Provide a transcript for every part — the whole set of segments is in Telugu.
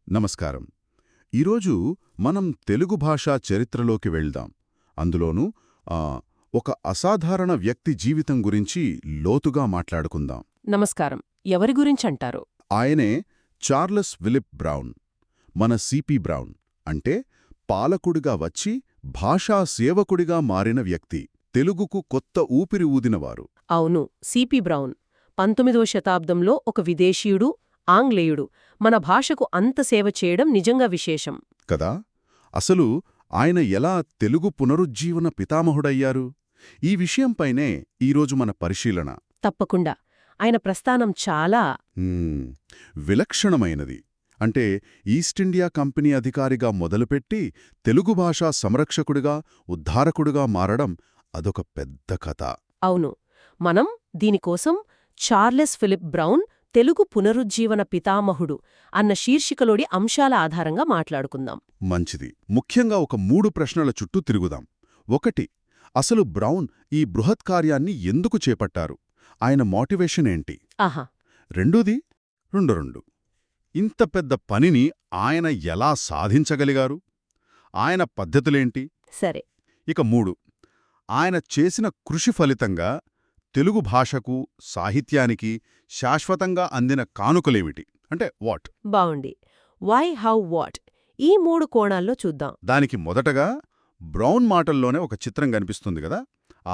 నమస్కారం. ఈరోజు మనం తెలుగు భాషా చరిత్రలోకి వెళ్దాం. అందులోనూ ఆ, ఒక అసాధారణ వ్యక్తి జీవితం గురించి లోతుగా మాట్లాడుకుందాం. నమస్కారం. ఎవరి గురించంటారు? ఆయనే చార్లెస్ విలిప్ బ్రౌన్. మన సిపి బ్రౌన్ అంటే పాలకుడిగా వచ్చి భాషా సేవకుడిగా మారిన వ్యక్తి. తెలుగుకు కొత్త ఊపిరి ఊదినవారు. అవును, సిపి బ్రౌన్ 19వ శతాబ్దంలో ఒక విదేశీయుడు, ఆంగ్లేయుడు మన భాషకు అంత సేవ చేయడం నిజంగా విశేషం. కదా అసలు ఆయన ఎలా తెలుగు పునరుజ్జీవన పితామహుడయ్యారు? ఈ విషయంపైనే ఈరోజు మన పరిశీలన. తప్పకుండా. ఆయన ప్రస్థానం చాలా హ్మ్, విలక్షణమైనది. అంటే ఈస్టిండియా కంపెనీ అధికారిగా మొదలుపెట్టి తెలుగు భాషా సంరక్షకుడిగా, ఉద్ధారకుడిగా మారడం అదొక పెద్ద కథ. అవును. మనం దీనికోసం చార్లెస్ ఫిలిప్ బ్రౌన్ తెలుగు పునరుజ్జీవన పితామహుడు అన్న శీర్షికలోడి అంశాల ఆధారంగా మాట్లాడుకుందాం. మంచిది. ముఖ్యంగా ఒక 3 ప్రశ్నల చుట్టూ తిరుగుదాం. 1. అసలు బ్రౌన్ ఈ బృహత్ కార్యాన్ని ఎందుకు చేపట్టారు? ఆయన మోటివేషన్ ఏంటి? ఆహా. 2. ఇంత పెద్ద పనిని ఆయన ఎలా సాధించగలిగారు? ఆయన పద్ధతులేంటి? సరే. ఇక 3. ఆయన చేసిన కృషి ఫలితంగా తెలుగు భాషకు, సాహిత్యానికి శాశ్వతంగా అందిన కానుకలేమిటి? అంటే వాట్? బావుండి. వై, హౌ, వాట్ ఈ 3 కోణాల్లో చూద్దాం. దానికి మొదటగా బ్రౌన్ మాటల్లోనే ఒక చిత్రం కనిపిస్తుంది కదా,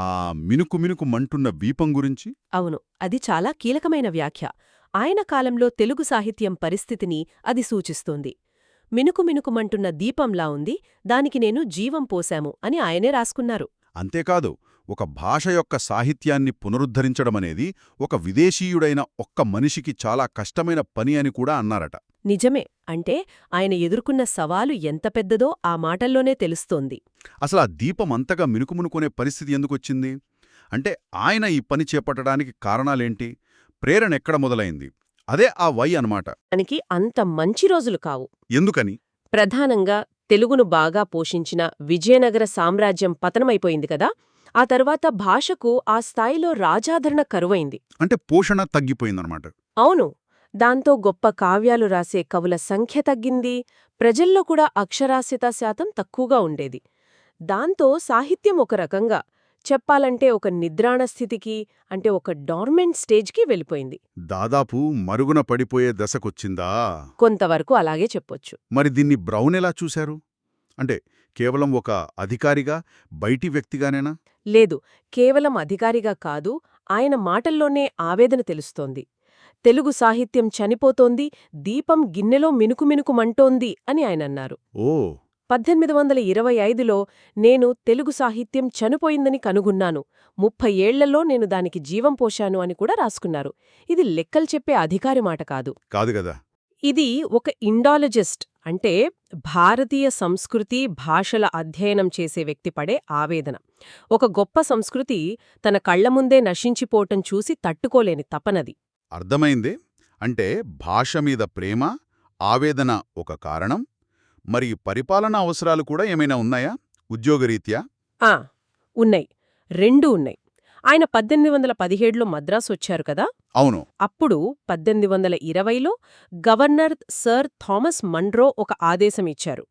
ఆ మినుకు మినుకు మంటున్న వీపం గురించి. అవును, అది చాలా కీలకమైన వ్యాఖ్య. ఆయన కాలంలో తెలుగు సాహిత్యం పరిస్థితిని అది సూచిస్తోంది. మినుకు మినుకుమంటున్న దీపంలా ఉంది, దానికి నేను జీవం పోశాము అని ఆయనే రాసుకున్నారు. అంతేకాదు, ఒక భాష యొక్క సాహిత్యాన్ని పునరుద్ధరించడమనేది ఒక విదేశీయుడైన ఒక్క మనిషికి చాలా కష్టమైన పని అని కూడా అన్నారట. నిజమే. అంటే ఆయన ఎదుర్కొన్న సవాలు ఎంత పెద్దదో ఆ మాటల్లోనే తెలుస్తోంది. అసలు ఆ దీపం అంతగా మినుకుమునుకునే పరిస్థితి ఎందుకొచ్చింది? అంటే ఆయన ఈ పని చేపట్టడానికి కారణాలేంటి? ప్రేరణ ఎక్కడ మొదలైంది? అదే ఆ వై అన్నమాట. దానికి అంత మంచి రోజులు కావు. ఎందుకని? ప్రధానంగా తెలుగును బాగా పోషించిన విజయనగర సామ్రాజ్యం పతనమైపోయింది కదా, ఆ తర్వాత భాషకు ఆ స్థాయిలో రాజాదరణ కరువైంది. అంటే పోషణ తగ్గిపోయిందన్నమాట. అవును. దాంతో గొప్ప కావ్యాలు రాసే కవుల సంఖ్య తగ్గింది, ప్రజల్లో కూడా అక్షరాస్యత శాతం తక్కువగా ఉండేది. దాంతో సాహిత్యం ఒక రకంగా చెప్పాలంటే ఒక నిద్రాణ స్థితికి, అంటే ఒక డార్మెంట్ స్టేజ్కి వెళ్ళిపోయింది. దాదాపు మరుగున పడిపోయే దశకొచ్చిందా? కొంతవరకు అలాగే చెప్పొచ్చు. మరి దీన్ని బ్రౌన్ ఎలా చూశారు? అంటే కేవలం ఒక అధికారిగా, బయటి వ్యక్తిగానేనా? లేదు, కేవలం అధికారిగా కాదు, ఆయన మాటల్లోనే ఆవేదన తెలుస్తోంది. తెలుగు సాహిత్యం చనిపోతోంది, దీపం గిన్నెలో మినుకుమినుకుమంటోంది అని ఆయనన్నారు. ఓ 1825లో నేను తెలుగు సాహిత్యం చనిపోయిందని కనుగొన్నాను, 30 ఏళ్లలో నేను దానికి జీవం పోశాను అని కూడా రాసుకున్నారు. ఇది లెక్కలు చెప్పే అధికారి మాట కాదు. కాదు గదా. ఇది ఒక ఇండాలజిస్ట్, అంటే భారతీయ సంస్కృతి, భాషల అధ్యయనం చేసే వ్యక్తి పడే ఆవేదన. ఒక గొప్ప సంస్కృతి తన కళ్ల ముందే నశించిపోవటం చూసి తట్టుకోలేని తపనది. అర్థమైందే. అంటే భాష మీద ప్రేమ, ఆవేదన ఒక కారణం. మరి పరిపాలనా అవసరాలు కూడా ఏమైనా ఉన్నాయా? ఉద్యోగరీత్యా? ఆ, ఉన్నాయి. 2 ఉన్నాయి. ఆయన 1817లో మద్రాసు వచ్చారు కదా. అవును. అప్పుడు 1820లో గవర్నర్ సర్ థామస్ మన్రో ఒక ఆదేశం ఇచ్చారు.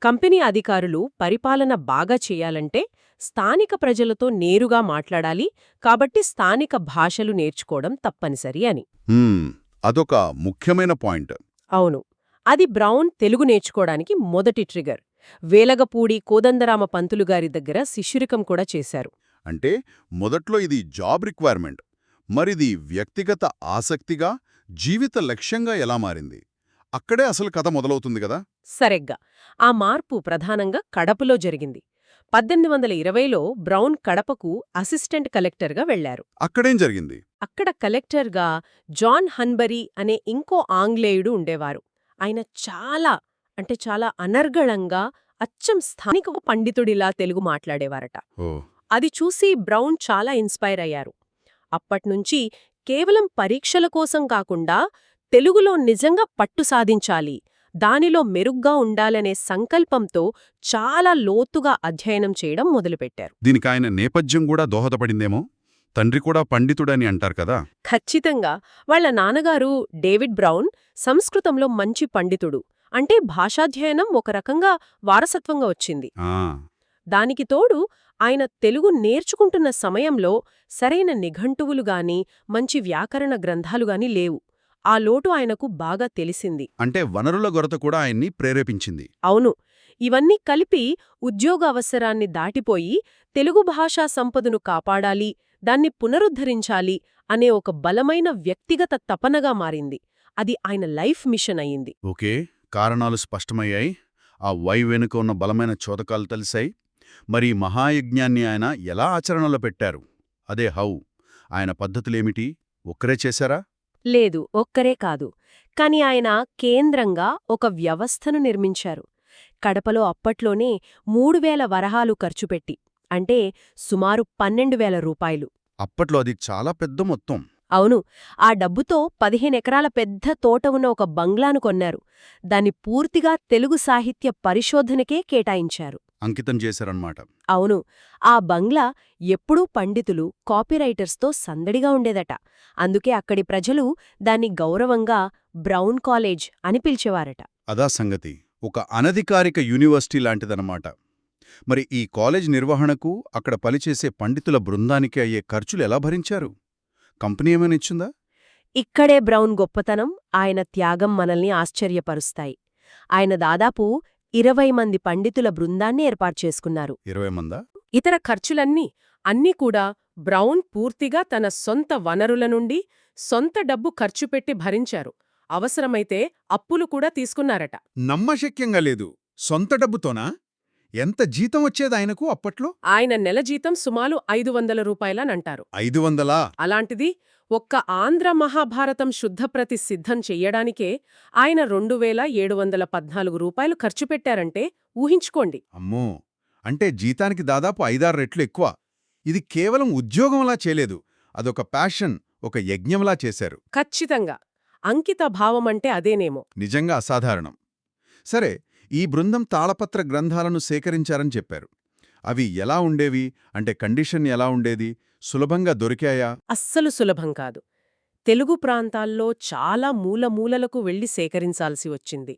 కంపెనీ అధికారులు పరిపాలన బాగా చేయాలంటే స్థానిక ప్రజలతో నేరుగా మాట్లాడాలి, కాబట్టి స్థానిక భాషలు నేర్చుకోవడం తప్పనిసరి అని. అదొక ముఖ్యమైన పాయింట్. అవును. అది బ్రౌన్ తెలుగు నేర్చుకోవడానికి మొదటి ట్రిగర్. వేలగపూడి కోదండరామ పంతులుగారి దగ్గర శిష్యురికం కూడా చేశారు. అంటే మొదట్లో ఇది జాబ్ రిక్వైర్మెంట్. మరిది వ్యక్తిగత ఆసక్తిగా, జీవిత లక్ష్యంగా ఎలా మారింది? అక్కడే అసలు కథ మొదలవుతుంది కదా. సరిగ్గా. ఆ మార్పు ప్రధానంగా కడపలో జరిగింది. 1820లో బ్రౌన్ కడపకు అసిస్టెంట్ కలెక్టర్గా వెళ్లారు. అక్కడేం జరిగింది? అక్కడ కలెక్టర్గా జాన్ హన్బరీ అనే ఇంకో ఆంగ్లేయుడు ఉండేవారు. ఆయన చాలా అనర్గళంగా, అచ్చం స్థానిక పండితుడిలా తెలుగు మాట్లాడేవారట. ఓ అది చూసి బ్రౌన్ చాలా ఇన్స్పైర్ అయ్యారు. అప్పట్నుంచి కేవలం పరీక్షల కోసం కాకుండా తెలుగులో నిజంగా పట్టు సాధించాలి, దానిలో మెరుగ్గా ఉండాలనే సంకల్పంతో చాలా లోతుగా అధ్యయనం చేయడం మొదలుపెట్టారు. దీనికి ఆయన నేపథ్యం కూడా దోహదపడిందేమో. తండ్రి కూడా పండితుడని అంటారు కదా. ఖచ్చితంగా. వాళ్ల నాన్నగారు డేవిడ్ బ్రౌన్ సంస్కృతంలో మంచి పండితుడు. అంటే భాషాధ్యయనం ఒక రకంగా వారసత్వంగా వచ్చింది. ఆ, దానికి తోడు ఆయన తెలుగు నేర్చుకుంటున్న సమయంలో సరైన నిఘంటువులు గాని మంచి వ్యాకరణ గ్రంథాలు గాని లేవు. ఆ లోటు ఆయనకు బాగా తెలిసింది. అంటే వనరుల కొరత కూడా ఆయన్ని ప్రేరేపించింది. అవును, ఇవన్నీ కలిపి ఉద్యోగ అవసరాన్ని దాటిపోయి తెలుగు భాషా సంపదను కాపాడాలి, దాన్ని పునరుద్ధరించాలి అనే ఒక బలమైన వ్యక్తిగత తపనగా మారింది. అది ఆయన లైఫ్ మిషన్ అయింది. ఓకే, కారణాలు స్పష్టమయ్యాయి. ఆ వై వెనుక ఉన్న బలమైన చోదకాలు తెలిసాయి. మరి ఈ మహాయజ్ఞాన్ని ఆయన ఎలా ఆచరణలో పెట్టారు? అదే హౌ. ఆయన పద్ధతులేమిటి? ఒక్కరే చేశారా? లేదు, ఒక్కరే కాదు. కాని ఆయన కేంద్రంగా ఒక వ్యవస్థను నిర్మించారు. కడపలో అప్పట్లోనే 3000 వరహాలు ఖర్చుపెట్టి, అంటే సుమారు 12,000 రూపాయలు. అప్పట్లో అది చాలా పెద్ద మొత్తం. అవును, ఆ డబ్బుతో 15 ఎకరాల పెద్ద తోట ఉన్న ఒక బంగ్లాను కొన్నారు. దాన్ని పూర్తిగా తెలుగు సాహిత్య పరిశోధనకే కేటాయించారు. అంకితం చేశారన్నమాట. అవును, ఆ బంగ్లా ఎప్పుడూ పండితులు, కాపీరైటర్స్తో సందడిగా ఉండేదట. అందుకే అక్కడి ప్రజలు దాన్ని గౌరవంగా బ్రౌన్ కాలేజ్ అని పిలిచేవారట. అదా సంగతి. ఒక అనధికారిక యూనివర్సిటీ లాంటిదన్నమాట. మరి ఈ కాలేజ్ నిర్వహణకు, అక్కడ పనిచేసే పండితుల బృందానికి అయ్యే ఖర్చులు ఎలా భరించారు? కంపెనీ ఏమైనా ఇచ్చిందా? ఇక్కడే బ్రౌన్ గొప్పతనం, ఆయన త్యాగం మనల్ని ఆశ్చర్యపరుస్తాయి. ఆయన దాదాపు 20 మంది పండితుల బృందాన్ని ఏర్పాటుచేసుకున్నారు. 20 మందా? ఇతర అన్నీ కూడా బ్రౌన్ పూర్తిగా తన సొంత వనరుల నుండి సొంత డబ్బు ఖర్చుపెట్టి భరించారు. అవసరమైతే అప్పులు కూడా తీసుకున్నారట. నమ్మశక్యంగా లేదు. సొంత డబ్బుతోనా? ఎంత జీతం వచ్చేది ఆయనకు అప్పట్లో? ఆయన నెల జీతం సుమారు 500 రూపాయలనంటారు. 500? అలాంటిది ఒక్క ఆంధ్ర మహాభారతం శుద్ధప్రతి సిద్ధం చెయ్యడానికే ఆయన 2714 రూపాయలు ఖర్చుపెట్టారంటే ఊహించుకోండి. అమ్మో! అంటే జీతానికి దాదాపు 5-6 రెట్లు ఎక్కువ. ఇది కేవలం ఉద్యోగంలా చేయలేదు. అదొక ప్యాషన్, ఒక యజ్ఞంలా చేశారు. ఖచ్చితంగా. అంకిత భావమంటే అదేనేమో. నిజంగా అసాధారణం. సరే, ఈ బృందం తాళపత్ర గ్రంథాలను సేకరించారని చెప్పారు. అవి ఎలా ఉండేవి? అంటే కండిషన్ ఎలా ఉండేది? సులభంగా దొరికాయా? అస్సలు సులభం కాదు. తెలుగు ప్రాంతాల్లో చాలా మూలమూలలకు వెళ్లి సేకరించాల్సి వచ్చింది.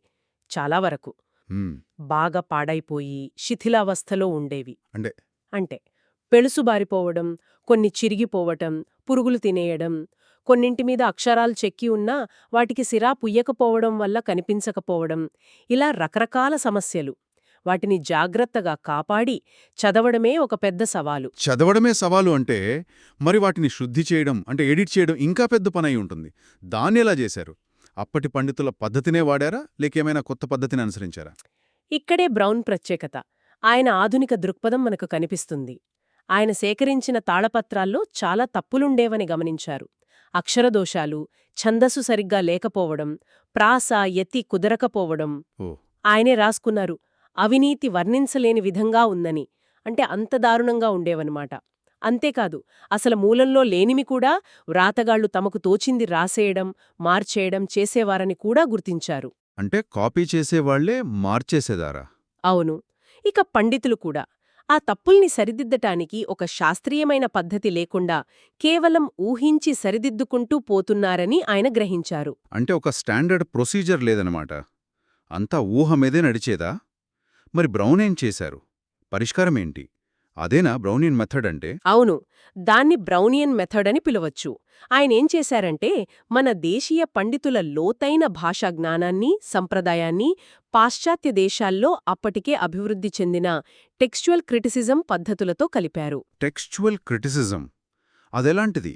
చాలా వరకు హ్మ్. బాగా పాడైపోయి శిథిలావస్థలో ఉండేవి. అంటే అంటే పెళుసుబారిపోవడం, కొన్ని చిరిగిపోవటం, పురుగులు తినేయడం, కొన్నింటిమీద అక్షరాలు చెక్కి ఉన్నా వాటికి సిరా పుయ్యకపోవడం వల్ల కనిపించకపోవడం, ఇలా రకరకాల సమస్యలు. వాటిని జాగ్రత్తగా కాపాడి చదవడమే ఒక పెద్ద సవాలు. చదవడమే సవాలు అంటే, మరి వాటిని శుద్ధి చేయడం, అంటే ఎడిట్ చేయడం ఇంకా పెద్ద పనై ఉంటుంది. దాన్నెలా చేశారు? అప్పటి పండితుల పద్ధతినే వాడారా, లేకేమైనా కొత్త పద్ధతిని అనుసరించారా? ఇక్కడే బ్రౌన్ ప్రత్యేకత. ఆయన ఆధునిక దృక్పథం మనకు కనిపిస్తుంది. ఆయన సేకరించిన తాళపత్రాల్లో చాలా తప్పులుండేవని గమనించారు. అక్షరదోషాలు, ఛందస్సు సరిగ్గా లేకపోవడం, ప్రాస యతి కుదరకపోవడం. ఓ, ఆయనే రాసుకున్నారు. అవినీతి వర్ణించలేని విధంగా ఉందని. అంటే అంత దారుణంగా ఉండేవన్నమాట. అంతేకాదు, అసలు మూలంలో లేనిమి కూడా వ్రాతగాళ్లు తమకు తోచింది రాసేయడం, మార్చేయడం చేసేవారని కూడా గుర్తించారు. అంటే కాపీ చేసేవాళ్లే మార్చేసేదారా? అవును. ఇక పండితులు కూడా ఆ తప్పుల్ని సరిదిద్దటానికి ఒక శాస్త్రీయమైన పద్ధతి లేకుండా కేవలం ఊహించి సరిదిద్దుకుంటూ పోతున్నారని ఆయన గ్రహించారు. అంటే ఒక స్టాండర్డ్ ప్రొసీజర్ లేదనమాట. అంతా ఊహ మీదే నడిచేదా? మరి బ్రౌన్ ఏం చేశారు? పరిష్కారమేంటి? అదేనా బ్రౌనియన్ మెథడ్ అంటే? అవును, దాన్ని బ్రౌనియన్ మెథడ్ అని పిలవచ్చు. ఆయనేం చేశారంటే, మన దేశీయ పండితుల లోతైన భాషా జ్ఞానాన్ని, సంప్రదాయాన్ని పాశ్చాత్య దేశాల్లో అప్పటికే అభివృద్ధి చెందిన టెక్స్చువల్ క్రిటిసిజం పద్ధతులతో కలిపారు. టెక్స్చువల్ క్రిటిసిజం అదెలాంటిది?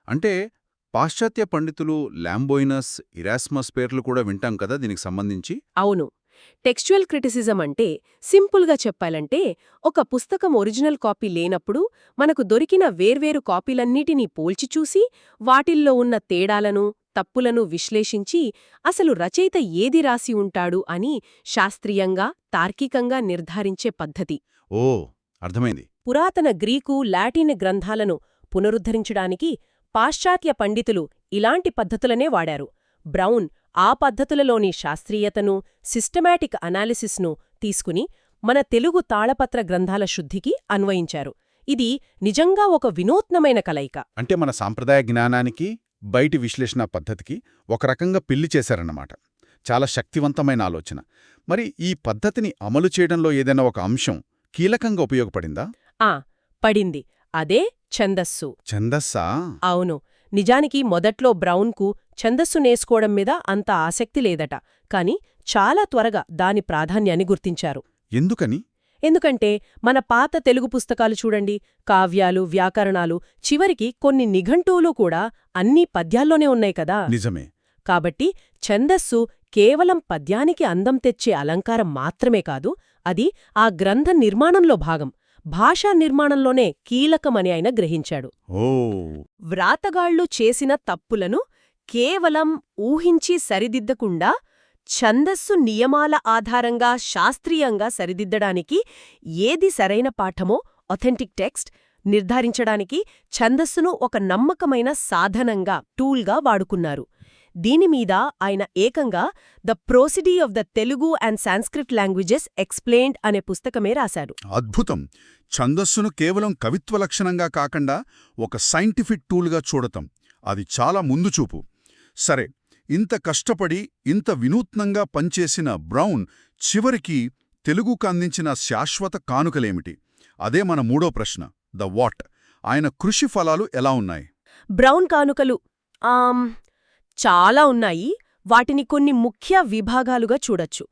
అంటే పాశ్చాత్య పండితులు లాంబోయినస్, ఇరాస్మస్ పేర్లు కూడా వింటాం కదా దీనికి సంబంధించి? అవును. టెక్స్చువల్ క్రిటిసిజం అంటే సింపుల్గా చెప్పాలంటే, ఒక పుస్తకం ఒరిజినల్ కాపీ లేనప్పుడు మనకు దొరికిన వేర్వేరు కాపీలన్నిటినీ పోల్చిచూసి వాటిల్లో ఉన్న తేడాలను, తప్పులను విశ్లేషించి అసలు రచయిత ఏది రాసి ఉంటాడు అని శాస్త్రీయంగా, తార్కికంగా నిర్ధారించే పద్ధతి. ఓ, అర్థమైంది. పురాతన గ్రీకు, లాటిన్ గ్రంథాలను పునరుద్ధరించడానికి పాశ్చాత్య పండితులు ఇలాంటి పద్ధతులనే వాడారు. బ్రౌన్ ఆ పద్ధతులలోని శాస్త్రీయతను, సిస్టమాటిక్ అనాలిసిస్ను తీసుకుని మన తెలుగు తాళపత్ర గ్రంథాల శుద్ధికి అన్వయించారు. ఇది నిజంగా ఒక వినూత్నమైన కలయిక. అంటే మన సాంప్రదాయ జ్ఞానానికి, బయటి విశ్లేషణ పద్ధతికి ఒక రకంగా పిల్లి చేశారన్నమాట. చాలా శక్తివంతమైన ఆలోచన. మరి ఈ పద్ధతిని అమలు చేయడంలో ఏదైనా ఒక అంశం కీలకంగా ఉపయోగపడిందా? పడింది. అదే ఛందస్సు. ఛందస్సా? అవును. నిజానికి మొదట్లో బ్రౌన్కు ఛందస్సు నేర్చుకోవడం మీద అంత ఆసక్తి లేదట, కాని చాలా త్వరగా దాని ప్రాధాన్యాన్ని గుర్తించారు. ఎందుకని? ఎందుకంటే మన పాత తెలుగు పుస్తకాలు చూడండి, కావ్యాలు, వ్యాకరణాలు, చివరికి కొన్ని నిఘంటువులు కూడా అన్నీ పద్యాల్లోనే ఉన్నాయి కదా. నిజమే. కాబట్టి ఛందస్సు కేవలం పద్యానికి అందం తెచ్చే అలంకారం మాత్రమే కాదు, అది ఆ గ్రంథ నిర్మాణంలో భాగం, భాషా నిర్మాణంలోనే కీలకమని ఆయన గ్రహించాడు. ఓ. వ్రాతగాళ్లు చేసిన తప్పులను కేవలం ఊహించి సరిదిద్దకుండా ఛందస్సు నియమాల ఆధారంగా శాస్త్రీయంగా సరిదిద్దడానికి ఏది సరైన పాఠమో ఒథెంటిక్ టెక్స్ట్ నిర్ధారించడానికి ఛందస్సును ఒక నమ్మకమైన సాధనంగా, టూల్గా వాడుకున్నారు. దీనిమీద ఆయన ఏకంగా the prosody of the Telugu and Sanskrit languages explained అనే పుస్తకమే రాశాడు. అద్భుతం. ఛందస్సును కేవలం కవిత్వ లక్షణంగా కాకుండా ఒక సైంటిఫిక్ టూల్గా చూడటం, అది చాలా ముందుచూపు. సరే, ఇంత కష్టపడి ఇంత వినూత్నంగా పనిచేసిన బ్రౌన్ చివరికి తెలుగుకు అందించిన శాశ్వత కానుకలేమిటి? అదే మన మూడో ప్రశ్న, ద వాట్. ఆయన కృషి ఫలాలు ఎలా ఉన్నాయి? బ్రౌన్ కానుకలు చాలా ఉన్నాయి. వాటిని కొన్ని ముఖ్య విభాగాలుగా చూడొచ్చు.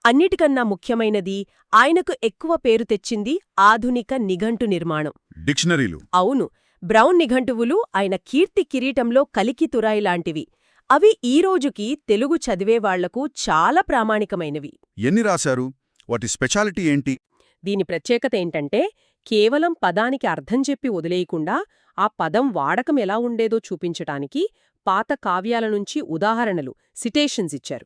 అన్నిటికన్నా ముఖ్యమైనది, ఆయనకు ఎక్కువ పేరు తెచ్చింది ఆధునిక నిఘంటు నిర్మాణం. డిక్షనరీలు. అవును. బ్రౌన్ నిఘంటువులు ఆయన కీర్తి కిరీటంలో కలికితురాయి లాంటివి. అవి ఈ రోజుకి తెలుగు చదివేవాళ్లకు చాలా ప్రామాణికమైనవి. ఎన్ని రాశారు? వాటి స్పెషాలిటీ ఏంటి? దీని ప్రత్యేకత ఏంటంటే, కేవలం పదానికి అర్థం చెప్పి వదిలేయకుండా ఆ పదం వాడకం ఎలా ఉండేదో చూపించటానికి పాత కావ్యాల నుంచి ఉదాహరణలు, సిటేషన్స్ ఇచ్చారు.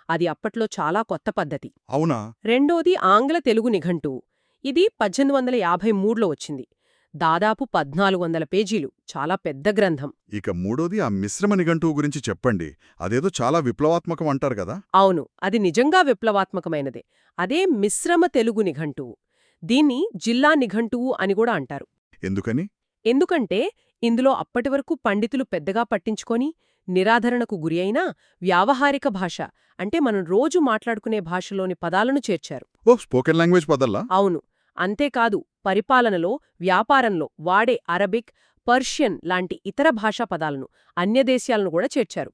అది అప్పట్లో చాలా కొత్త పద్ధతి. అవునా? రెండోది ఆంగ్ల తెలుగు నిఘంటువు. ఇది 1853లో వచ్చింది. దాదాపు 1400 పేజీలు, చాలా పెద్ద గ్రంథం. ఇక మూడోది ఆ మిశ్రమ నిఘంటువు గురించి చెప్పండి. అదేదో చాలా విప్లవాత్మకం అంటారు కదా. అవును, అది నిజంగా విప్లవాత్మకమైనదే. అదే మిశ్రమ తెలుగు నిఘంటువు. దీన్ని జిల్లా నిఘంటువు అని కూడా అంటారు. ఎందుకని? ఎందుకంటే ఇందులో అప్పటివరకు పండితులు పెద్దగా పట్టించుకొని నిరాధరణకు గురి అయినా వ్యావహారిక భాష, అంటే మనం రోజు మాట్లాడుకునే భాషలోని పదాలను చేర్చారు. ఓ, స్పోకెన్ లాంగ్వేజ్ పదల్లా? అవును. అంతేకాదు, పరిపాలనలో, వ్యాపారంలో వాడే అరబిక్, పర్షియన్ లాంటి ఇతర భాషా పదాలను, అన్యదేశాలను కూడా చేర్చారు.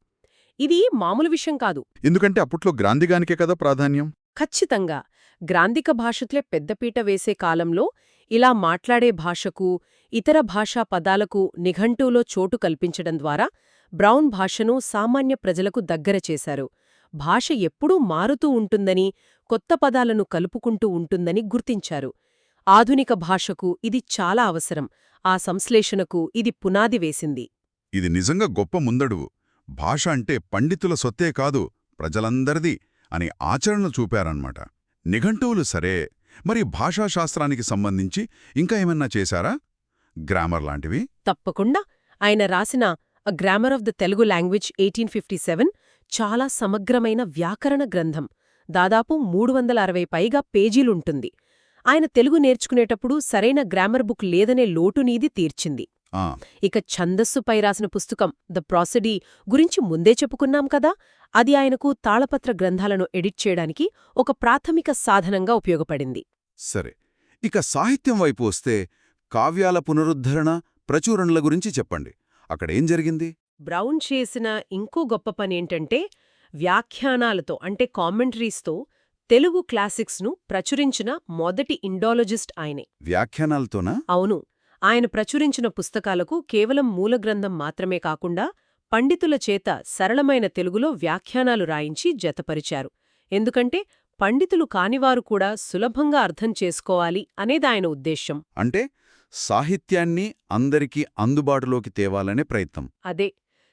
ఇది మామూలు విషయం కాదు. ఎందుకంటే అప్పట్లో గ్రాంధికానికే కదా ప్రాధాన్యం. ఖచ్చితంగా. గ్రాంధిక భాషత్లే పెద్దపీట వేసే కాలంలో ఇలా మాట్లాడే భాషకు, ఇతర భాషా పదాలకు నిఘంటువులో చోటు కల్పించడం ద్వారా బ్రౌన్ భాషను సామాన్య ప్రజలకు దగ్గర చేశారు. భాష ఎప్పుడూ మారుతూ ఉంటుందని, కొత్త పదాలను కలుపుకుంటూ ఉంటుందని గుర్తించారు. ఆధునిక భాషకు ఇది చాలా అవసరం. ఆ సంశ్లేషణకు ఇది పునాది వేసింది. ఇది నిజంగా గొప్ప ముందడుగు. భాష అంటే పండితుల సొత్తే కాదు, ప్రజలందరిది అని ఆచరణ చూపారన్నమాట. నిఘంటువులు సరే, మరి భాషాశాస్త్రానికి సంబంధించి ఇంకా ఏమన్నా చేశారా? గ్రామర్ లాంటివి? తప్పకుండా. ఆయన రాసిన a grammar of the Telugu language 1857 చాలా సమగ్రమైన వ్యాకరణ గ్రంథం. దాదాపు 360 పైగా పేజీలుంటుంది. ఆయన తెలుగు నేర్చుకునేటప్పుడు సరైన గ్రామర్ బుక్ లేదనే లోటునీది తీర్చింది. ఇక ఛందస్సుపై రాసిన పుస్తకం ద ప్రాసడీ గురించి ముందే చెప్పుకున్నాం కదా. అది ఆయనకు తాళపత్ర గ్రంథాలను ఎడిట్ చేయడానికి ఒక ప్రాథమిక సాధనంగా ఉపయోగపడింది. సరే, ఇక సాహిత్యం వైపు వస్తే కావ్యాల పునరుద్ధరణ, ప్రచురణల గురించి చెప్పండి. అక్కడేం జరిగింది? బ్రౌన్ చేసిన ఇంకో గొప్ప పనేంటంటే, వ్యాఖ్యానాలతో అంటే కామెంటరీస్తో తెలుగు క్లాసిక్స్ను ప్రచురించిన మొదటి ఇండాలజిస్ట్ ఆయనే. వ్యాఖ్యానాలతోనా? అవును. ఆయన ప్రచురించిన పుస్తకాలకు కేవలం మూలగ్రంథం మాత్రమే కాకుండా పండితుల చేత సరళమైన తెలుగులో వ్యాఖ్యానాలు రాయించి జతపరిచారు. ఎందుకంటే పండితులు కానివారు కూడా సులభంగా అర్థం చేసుకోవాలి అనేదాయన ఉద్దేశ్యం. అంటే సాహిత్యాన్ని అందరికీ అందుబాటులోకి తేవాలనే ప్రయత్నం. అదే,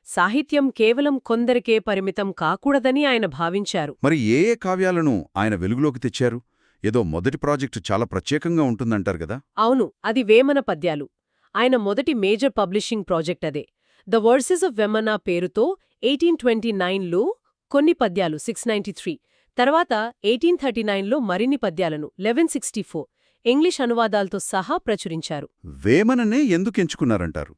సాహిత్యం కేవలం కొందరికే పరిమితం కాకూడదని ఆయన భావించారు. మరి ఏ ఏ కావ్యాలను ఆయన వెలుగులోకి తెచ్చారు? ఏదో మొదటి ప్రాజెక్టు చాలా ప్రత్యేకంగా ఉంటుందంటారు కదా. అవును, అది వేమన పద్యాలు. ఆయన మొదటి మేజర్ పబ్లిషింగ్ ప్రాజెక్ట్ అదే. ద వర్సెస్ ఆఫ్ వెమన పేరుతో 1829లో కొన్ని పద్యాలు 693, తర్వాత 1839లో మరిన్ని పద్యాలను 1164 ఇంగ్లీష్ అనువాదాలతో సహా ప్రచురించారు. వేమననే ఎందుకెంచుకున్నారంటారు?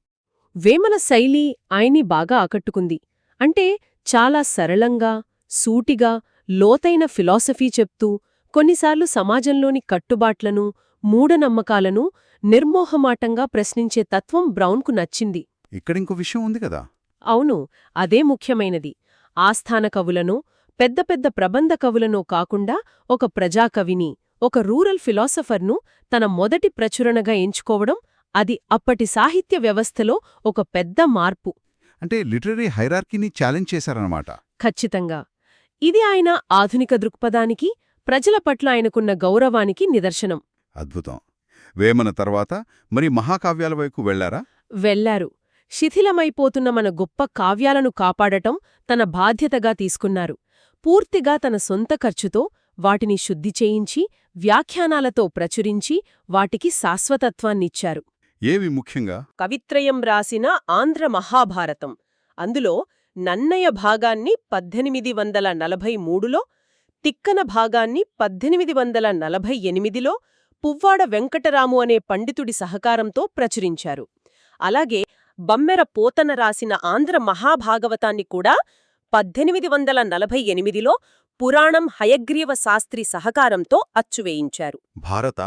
వేమన శైలి ఆయన్ని బాగా ఆకట్టుకుంది. అంటే చాలా సరళంగా, సూటిగా, లోతైన ఫిలాసఫీ చెప్తూ, కొన్నిసార్లు సమాజంలోని కట్టుబాట్లను, మూఢనమ్మకాలను నిర్మోహమాటంగా ప్రశ్నించే తత్వం బ్రౌన్కు నచ్చింది. ఇక్కడింకో విషయం ఉంది కదా. అవును, అదే ముఖ్యమైనది. ఆస్థాన కవులనో, పెద్ద పెద్ద ప్రబంధ కవులనో కాకుండా ఒక ప్రజాకవిని, ఒక రూరల్ ఫిలాసఫర్ను తన మొదటి ప్రచురణగా ఎంచుకోవడం, అది అప్పటి సాహిత్య వ్యవస్థలో ఒక పెద్ద మార్పు. అంటే లిటరరీ హైరార్కీని ఛాలెంజ్ చేశారన్నమాట. ఖచ్చితంగా. ఇది ఆయన ఆధునిక దృక్పథానికి, ప్రజల పట్ల ఆయనకున్న గౌరవానికి నిదర్శనం. అద్భుతం. వేమన తర్వాత మరి మహాకావ్యాల వైపు వెళ్లారా? వెళ్లారు. శిథిలమైపోతున్న మన గొప్ప కావ్యాలను కాపాడటం తన బాధ్యతగా తీసుకున్నారు. పూర్తిగా తన సొంత ఖర్చుతో వాటిని శుద్ధి చేయించి, వ్యాఖ్యానాలతో ప్రచురించి, వాటికి శాశ్వతత్వాన్నిచ్చారు. ఏవి ముఖ్యంగా? కవిత్రయం రాసిన ఆంధ్ర మహాభారతం. అందులో నన్నయ భాగాన్ని 1843లో, తిక్కన భాగాన్ని 1848లో పువ్వాడ వెంకటరాము అనే పండితుడి సహకారంతో ప్రచురించారు. అలాగే బమ్మెర పోతన రాసిన ఆంధ్ర మహాభాగవతాన్ని కూడా 1848లో పురాణం హయగ్రీవ శాస్త్రి సహకారంతో అచ్చువేయించారు. భారత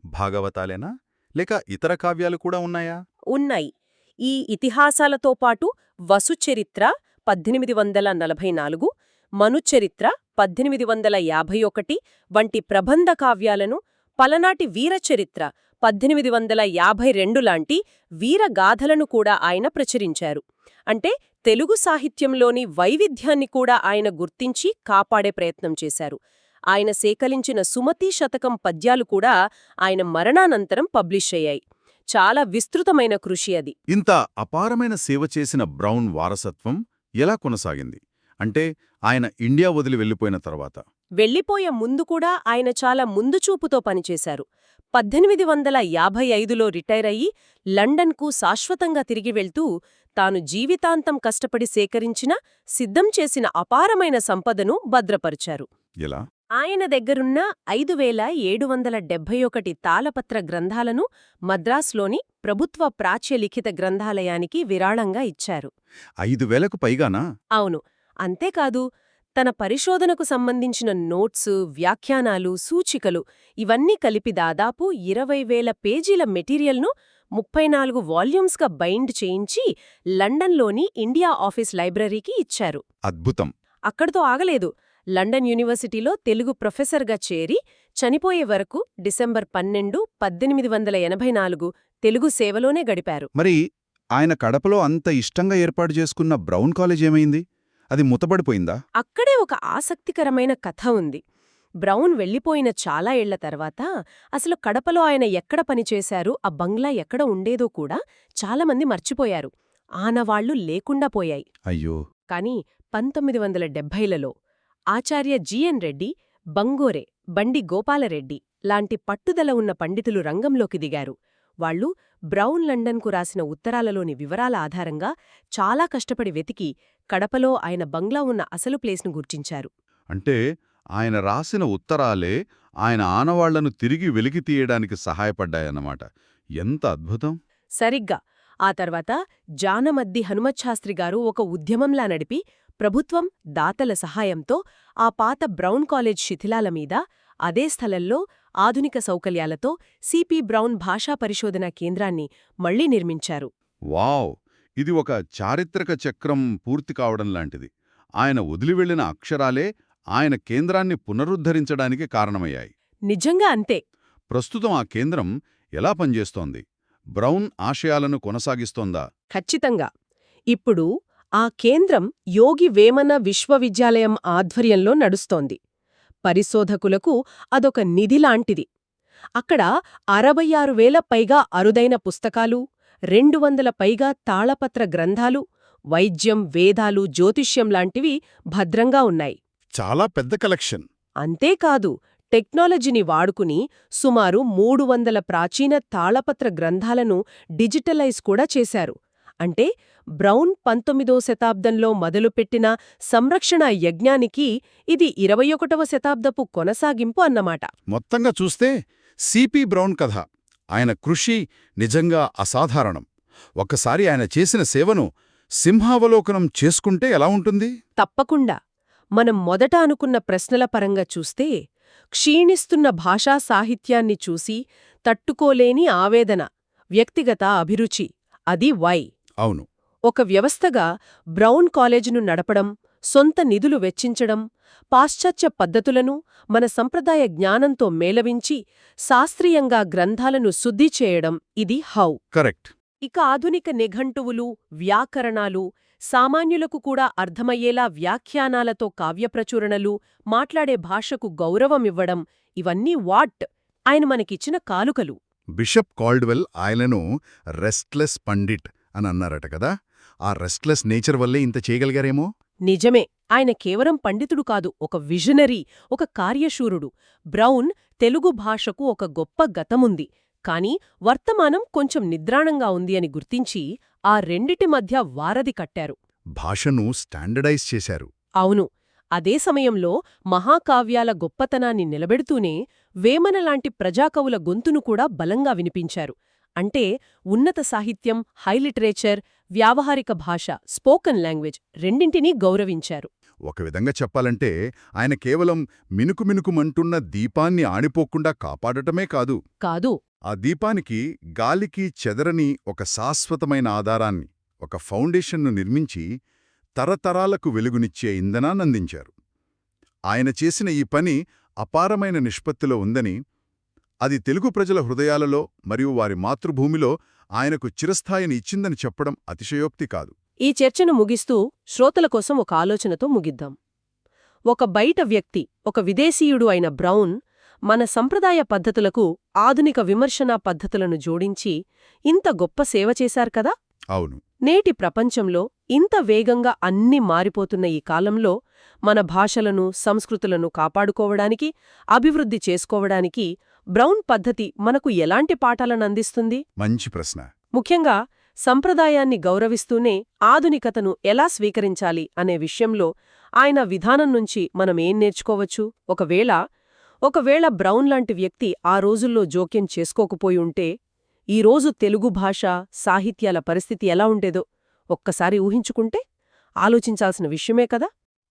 భాగవతాలేనా లేక ఇతర కావ్యాలు కూడా ఉన్నాయా? ఉన్నాయి. ఈ ఇతిహాసాలతో పాటు వసుచరిత్ర 1844, మనుచరిత్ర 1851 వంటి ప్రబంధ కావ్యాలను, పలనాటి వీరచరిత్ర 1852 లాంటి వీరగాథలను కూడా ఆయన ప్రచురించారు. అంటే తెలుగు సాహిత్యంలోని వైవిధ్యాన్ని కూడా ఆయన గుర్తించి కాపాడే ప్రయత్నం చేశారు. ఆయన సేకరించిన సుమతీ శతకం పద్యాలు కూడా ఆయన మరణానంతరం పబ్లిష్ అయ్యాయి. చాలా విస్తృతమైన కృషి అది. ఇంత అపారమైన సేవ చేసిన బ్రౌన్ వారసత్వం ఎలా కొనసాగింది? అంటే ఆయన ఇండియా వదిలి వెళ్లిపోయిన తర్వాత? వెళ్లిపోయే ముందు కూడా ఆయన చాలా ముందుచూపుతో పనిచేశారు. 1855లో రిటైర్ అయ్యి లండన్కు శాశ్వతంగా తిరిగి వెళ్తూ తాను జీవితాంతం కష్టపడి సేకరించిన, సిద్ధం చేసిన అపారమైన సంపదను భద్రపరిచారు. ఎలా? ఆయన దగ్గరున్న 5771 తాళపత్ర గ్రంథాలను మద్రాస్లోని ప్రభుత్వ ప్రాచ్య లిఖిత గ్రంథాలయానికి విరాళంగా ఇచ్చారు. 5,000కు పైగానా? అవును. అంతేకాదు, తన పరిశోధనకు సంబంధించిన నోట్సు, వ్యాఖ్యానాలు, సూచికలు ఇవన్నీ కలిపి దాదాపు 20,000 పేజీల మెటీరియల్ను 34 వాల్యూమ్స్గా బైండ్ చేయించి లండన్లోని ఇండియా ఆఫీస్ లైబ్రరీకి ఇచ్చారు. అద్భుతం. అక్కడితో ఆగలేదు. లండన్ యూనివర్సిటీలో తెలుగు ప్రొఫెసర్గా చేరి చనిపోయే వరకు డిసెంబర్ 12, 1884 తెలుగు సేవలోనే గడిపారు. మరి ఆయన కడపలో అంత ఇష్టంగా ఏర్పాటు చేసుకున్న బ్రౌన్ కాలేజ్ ఏమైంది? అది మూతబడిపోయిందా? అక్కడే ఒక ఆసక్తికరమైన కథ ఉంది. బ్రౌన్ వెళ్లిపోయిన చాలా ఏళ్ల తర్వాత అసలు కడపలో ఆయన ఎక్కడ పనిచేశారు, ఆ బంగ్లా ఎక్కడ ఉండేదో కూడా చాలామంది మర్చిపోయారు. ఆనవాళ్లు లేకుండా పోయాయి. అయ్యో. కాని 1970లలో ఆచార్య జిఎన్ రెడ్డి, బంగోరె, బండి గోపాలరెడ్డి లాంటి పట్టుదల ఉన్న పండితులు రంగంలోకి దిగారు. వాళ్లు బ్రౌన్ లండన్కు రాసిన ఉత్తరాలలోని వివరాల ఆధారంగా చాలా కష్టపడి వెతికి కడపలో ఆయన బంగ్లా ఉన్న అసలు ప్లేస్ను గుర్తించారు. అంటే ఆయన రాసిన ఉత్తరాలే ఆయన ఆనవాళ్లను తిరిగి వెలికి తీయడానికి సహాయపడ్డాయన్నమాట. ఎంత అద్భుతం! సరిగ్గా. ఆ తర్వాత జానమద్ది హనుమచ్శాస్త్రిగారు ఒక ఉద్యమంలా నడిపి ప్రభుత్వం, దాతల సహాయంతో ఆ పాత బ్రౌన్ కాలేజ్ శిథిలాల మీద, అదే స్థలంలో ఆధునిక సౌకర్యాలతో సిపి బ్రౌన్ భాషా పరిశోధనా కేంద్రాన్ని మళ్లీ నిర్మించారు. వావ్! ఇది ఒక చారిత్రక చక్రం పూర్తి కావడం లాంటిది. ఆయన వదిలివెళ్లిన అక్షరాలే ఆయన కేంద్రాన్ని పునరుద్ధరించడానికి కారణమయ్యాయి. నిజంగా అంతే. ప్రస్తుతం ఆ కేంద్రం ఎలా పనిచేస్తోంది? బ్రౌన్ ఆశయాలను కొనసాగిస్తోందా? ఖచ్చితంగా. ఇప్పుడు ఆ కేంద్రం యోగి వేమన విశ్వవిద్యాలయం ఆధ్వర్యంలో నడుస్తోంది. పరిశోధకులకు అదొక నిధిలాంటిది. అక్కడ 66,000 పైగా అరుదైన పుస్తకాలు, 200 పైగా తాళపత్ర గ్రంథాలు, వైద్యం, వేదాలు, జ్యోతిష్యం లాంటివి భద్రంగా ఉన్నాయి. చాలా పెద్ద కలెక్షన్. అంతేకాదు, టెక్నాలజీని వాడుకుని సుమారు 300 ప్రాచీన తాళపత్ర గ్రంథాలను డిజిటలైజ్ కూడా చేశారు. అంటే బ్రౌన్ 19వ శతాబ్దంలో మొదలుపెట్టిన సంరక్షణ యజ్ఞానికి ఇది 21వ శతాబ్దపు కొనసాగింపు అన్నమాట. మొత్తంగా చూస్తే సిపి బ్రౌన్ కథ, ఆయన కృషి నిజంగా అసాధారణం. ఒక్కసారి ఆయన చేసిన సేవను సింహావలోకనం చేసుకుంటే ఎలా ఉంటుంది? తప్పకుండా. మనం మొదట అనుకున్న ప్రశ్నల పరంగా చూస్తే క్షీణిస్తున్న భాషా సాహిత్యాన్ని చూసి తట్టుకోలేని ఆవేదన, వ్యక్తిగత అభిరుచి అది వై. అవును. ఒక వ్యవస్థగా బ్రౌన్ కాలేజీను నడపడం, సొంత నిధులు వెచ్చించడం, పాశ్చాత్య పద్ధతులను మన సంప్రదాయ జ్ఞానంతో మేళవించి శాస్త్రీయంగా గ్రంథాలను శుద్ధి చేయడం ఇది హౌ. కరెక్ట్. ఇక ఆధునిక నిఘంటువులు, వ్యాకరణాలు, సామాన్యులకు కూడా అర్థమయ్యేలా వ్యాఖ్యానాలతో కావ్యప్రచురణలు, మాట్లాడే భాషకు గౌరవమివ్వడం ఇవన్నీ వాట్ ఆయన మనకిచ్చిన కానుకలు. బిషప్ కాల్డ్వెల్ ఆయనను రెస్ట్లెస్ పండిట్ అని అన్నారట కదా. ఆ రెస్ట్లెస్ నేచర్ వల్లే ఇంత చేయగలిగారేమో. నిజమే. ఆయన కేవలం పండితుడు కాదు, ఒక విజనరీ, ఒక కార్యశూరుడు. బ్రౌన్ తెలుగు భాషకు ఒక గొప్ప గతముంది, కాని వర్తమానం కొంచెం నిద్రాణంగా ఉంది అని గుర్తించి ఆ రెండిటి మధ్య వారధి కట్టారు. భాషను స్టాండర్డైజ్ చేశారు. అవును. అదే సమయంలో మహాకావ్యాల గొప్పతనాన్ని నిలబెడుతూనే వేమనలాంటి ప్రజాకవుల గొంతును కూడా బలంగా వినిపించారు. అంటే ఉన్నత సాహిత్యం, హై లిటరేచర్, వ్యావహారిక భాష, స్పోకన్ లాంగ్వేజ్ రెండింటినీ గౌరవించారు. ఒక విధంగా చెప్పాలంటే ఆయన కేవలం మినుకుమినుకుమంటున్న దీపాన్ని ఆడిపోకుండా కాపాడటమే కాదు, కాదు, ఆ దీపానికి గాలికి చెదరని ఒక శాశ్వతమైన ఆధారాన్ని, ఒక ఫౌండేషన్ను నిర్మించి తరతరాలకు వెలుగునిచ్చే ఇంధనాన్నందించారు. ఆయన చేసిన ఈ పని అపారమైన నిష్పత్తిలో ఉందని, అది తెలుగు ప్రజల హృదయాలలో మరియు వారి మాతృభూమిలో ఆయనకు చిరస్థాయిని ఇచ్చిందని చెప్పడం అతిశయోక్తి కాదు. ఈ చర్చను ముగిస్తూ శ్రోతల కోసం ఒక ఆలోచనతో ముగిద్దాం. ఒక బయట వ్యక్తి, ఒక విదేశీయుడు అయిన బ్రౌన్ మన సంప్రదాయ పద్ధతులకు ఆధునిక విమర్శనా పద్ధతులను జోడించి ఇంత గొప్ప సేవ చేశారు కదా. అవును. నేటి ప్రపంచంలో ఇంత వేగంగా అన్నీ మారిపోతున్న ఈ కాలంలో మన భాషలను, సంస్కృతులను కాపాడుకోవడానికి, అభివృద్ధి చేసుకోవడానికి బ్రౌన్ పద్ధతి మనకు ఎలాంటి పాఠాలనందిస్తుంది? మంచి ప్రశ్న. ముఖ్యంగా సంప్రదాయాన్ని గౌరవిస్తూనే ఆధునికతను ఎలా స్వీకరించాలి అనే విషయంలో ఆయన విధానం నుంచి మనమేం నేర్చుకోవచ్చు? ఒకవేళ బ్రౌన్ లాంటి వ్యక్తి ఆ రోజుల్లో జోక్యం చేసుకోకపోయి ఉంటే ఈరోజు తెలుగు భాష, సాహిత్యాల పరిస్థితి ఎలా ఉండేదో ఒక్కసారి ఊహించుకుంటే ఆలోచించాల్సిన విషయమే కదా.